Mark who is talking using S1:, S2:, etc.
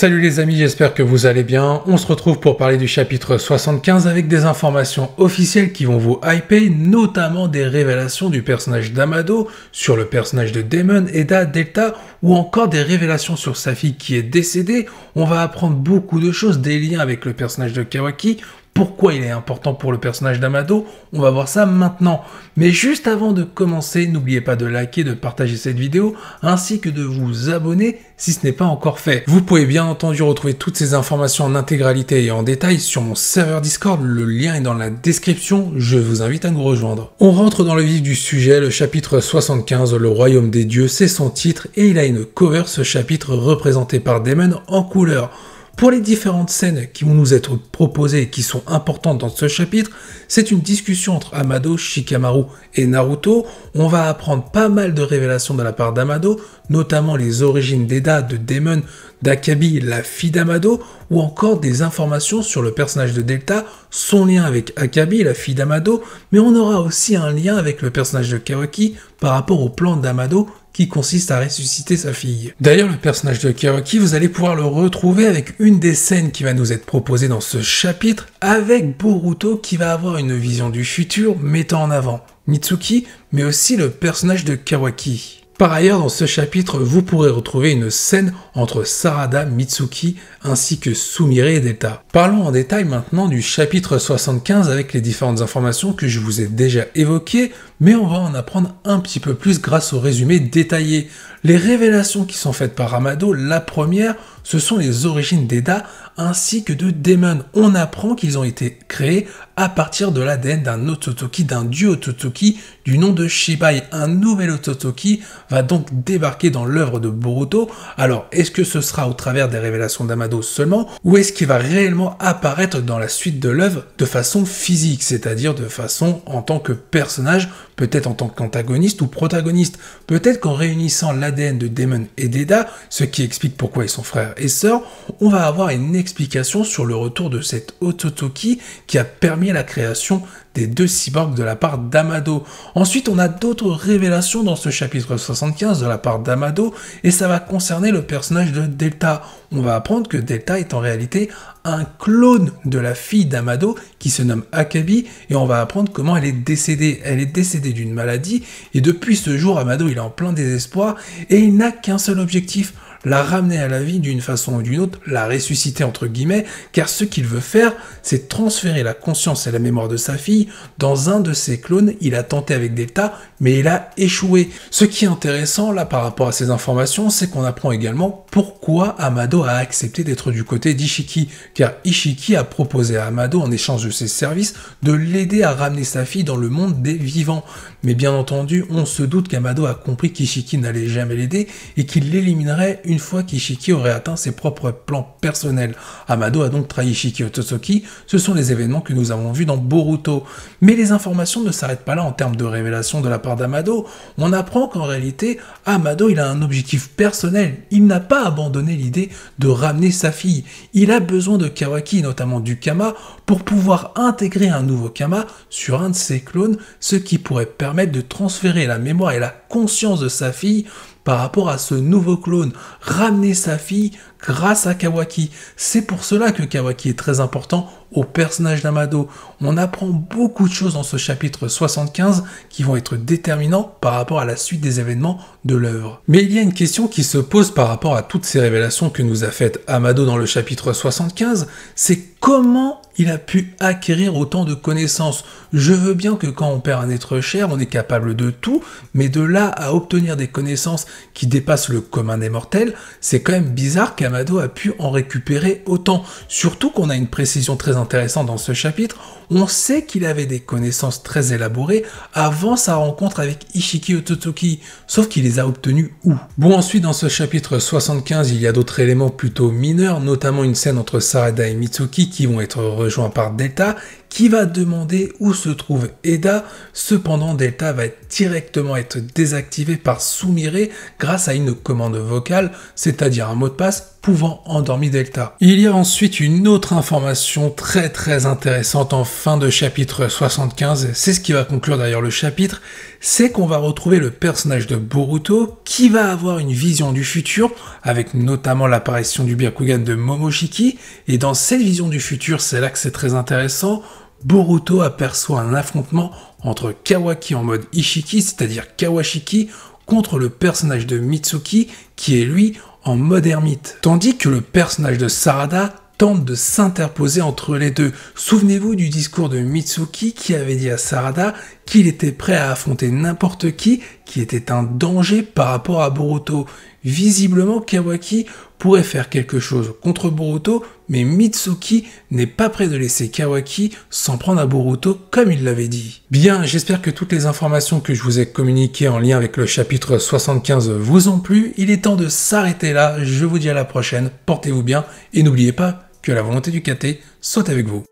S1: Salut les amis, j'espère que vous allez bien. On se retrouve pour parler du chapitre 75 avec des informations officielles qui vont vous hyper, notamment des révélations du personnage d'Amado, sur le personnage de Damon, Eda, Delta, ou encore des révélations sur sa fille qui est décédée. On va apprendre beaucoup de choses, des liens avec le personnage de Kawaki. Pourquoi il est important pour le personnage d'Amado? On va voir ça maintenant. Mais juste avant de commencer, n'oubliez pas de liker, de partager cette vidéo, ainsi que de vous abonner si ce n'est pas encore fait. Vous pouvez bien entendu retrouver toutes ces informations en intégralité et en détail sur mon serveur Discord, le lien est dans la description, je vous invite à nous rejoindre. On rentre dans le vif du sujet, le chapitre 75, le royaume des dieux, c'est son titre, et il a une cover, ce chapitre représenté par Damon en couleur. Pour les différentes scènes qui vont nous être proposées et qui sont importantes dans ce chapitre, c'est une discussion entre Amado, Shikamaru et Naruto. On va apprendre pas mal de révélations de la part d'Amado, notamment les origines d'Eda, de Damon, d'Akabi, la fille d'Amado, ou encore des informations sur le personnage de Delta, son lien avec Akabi, la fille d'Amado, mais on aura aussi un lien avec le personnage de Kawaki par rapport au plan d'Amado, qui consiste à ressusciter sa fille. D'ailleurs, le personnage de Kawaki, vous allez pouvoir le retrouver avec une des scènes qui va nous être proposée dans ce chapitre, avec Boruto qui va avoir une vision du futur mettant en avant Mitsuki, mais aussi le personnage de Kawaki. Par ailleurs, dans ce chapitre, vous pourrez retrouver une scène entre Sarada, Mitsuki, ainsi que Sumire et Delta. Parlons en détail maintenant du chapitre 75 avec les différentes informations que je vous ai déjà évoquées, mais on va en apprendre un petit peu plus grâce au résumé détaillé. Les révélations qui sont faites par Amado, la première, ce sont les origines d'Eda ainsi que de Damon. On apprend qu'ils ont été créés à partir de l'ADN d'un Ototoki, d'un dieu Ototoki du nom de Shibai. Un nouvel Ototoki va donc débarquer dans l'œuvre de Boruto. Alors, est-ce que ce sera au travers des révélations d'Amado seulement, ou est-ce qu'il va réellement apparaître dans la suite de l'œuvre de façon physique, c'est-à-dire de façon en tant que personnage, peut-être en tant qu'antagoniste ou protagoniste? Peut-être qu'en réunissant l'ADN de Damon et d'Eda, ce qui explique pourquoi ils sont frères et sœurs, on va avoir une explication sur le retour de cet Ototoki qui a permis la création des deux cyborgs de la part d'Amado. Ensuite, on a d'autres révélations dans ce chapitre 75 de la part d'Amado, et ça va concerner le personnage de Delta. On va apprendre que Delta est en réalité un clone de la fille d'Amado qui se nomme Akabi, et on va apprendre comment elle est décédée. Elle est décédée d'une maladie, et depuis ce jour, Amado il est en plein désespoir, et il n'a qu'un seul objectif: la ramener à la vie d'une façon ou d'une autre, la ressusciter entre guillemets, car ce qu'il veut faire, c'est transférer la conscience et la mémoire de sa fille dans un de ses clones. Il a tenté avec Delta, mais il a échoué. Ce qui est intéressant là par rapport à ces informations, c'est qu'on apprend également pourquoi Amado a accepté d'être du côté d'Ishiki, car Ishiki a proposé à Amado en échange de ses services de l'aider à ramener sa fille dans le monde des vivants. Mais bien entendu, on se doute qu'Amado a compris qu'Ishiki n'allait jamais l'aider et qu'il l'éliminerait une fois qu'Ishiki aurait atteint ses propres plans personnels. Amado a donc trahi Ishiki Ototoki, ce sont les événements que nous avons vus dans Boruto. Mais les informations ne s'arrêtent pas là en termes de révélation de la part d'Amado. On apprend qu'en réalité, Amado il a un objectif personnel. Il n'a pas abandonné l'idée de ramener sa fille. Il a besoin de Kawaki, notamment du Kama, pour pouvoir intégrer un nouveau Kama sur un de ses clones, ce qui pourrait permettre de transférer la mémoire et la conscience de sa fille par rapport à ce nouveau clone, ramener sa fille grâce à Kawaki. C'est pour cela que Kawaki est très important au personnage d'Amado. On apprend beaucoup de choses dans ce chapitre 75 qui vont être déterminants par rapport à la suite des événements de l'œuvre. Mais il y a une question qui se pose par rapport à toutes ces révélations que nous a faites Amado dans le chapitre 75, c'est comment il a pu acquérir autant de connaissances. Je veux bien que quand on perd un être cher, on est capable de tout, mais de là à obtenir des connaissances qui dépassent le commun des mortels, c'est quand même bizarre qu'Amado a pu en récupérer autant. Surtout qu'on a une précision très intéressante dans ce chapitre, on sait qu'il avait des connaissances très élaborées avant sa rencontre avec Ishiki Ototoki, sauf qu'il les a obtenues où? Bon, ensuite dans ce chapitre 75, il y a d'autres éléments plutôt mineurs, notamment une scène entre Sarada et Mitsuki qui vont être rejoints par Delta, qui va demander où se trouve Eda. Cependant, Delta va directement être désactivé par Sumire grâce à une commande vocale, c'est-à-dire un mot de passe pouvant endormir Delta. Il y a ensuite une autre information très intéressante en fin de chapitre 75, c'est ce qui va conclure d'ailleurs le chapitre, c'est qu'on va retrouver le personnage de Boruto qui va avoir une vision du futur, avec notamment l'apparition du Byakugan de Momoshiki, et dans cette vision du futur, c'est là que c'est très intéressant, Boruto aperçoit un affrontement entre Kawaki en mode Ishiki, c'est-à-dire Kawashiki, contre le personnage de Mitsuki, qui est lui en mode ermite. Tandis que le personnage de Sarada tente de s'interposer entre les deux. Souvenez-vous du discours de Mitsuki qui avait dit à Sarada qu'il était prêt à affronter n'importe qui était un danger par rapport à Boruto. Visiblement, Kawaki pourrait faire quelque chose contre Boruto, mais Mitsuki n'est pas prêt de laisser Kawaki s'en prendre à Boruto comme il l'avait dit. Bien, j'espère que toutes les informations que je vous ai communiquées en lien avec le chapitre 75 vous ont plu. Il est temps de s'arrêter là, je vous dis à la prochaine, portez-vous bien, et n'oubliez pas que la volonté du KT soit avec vous.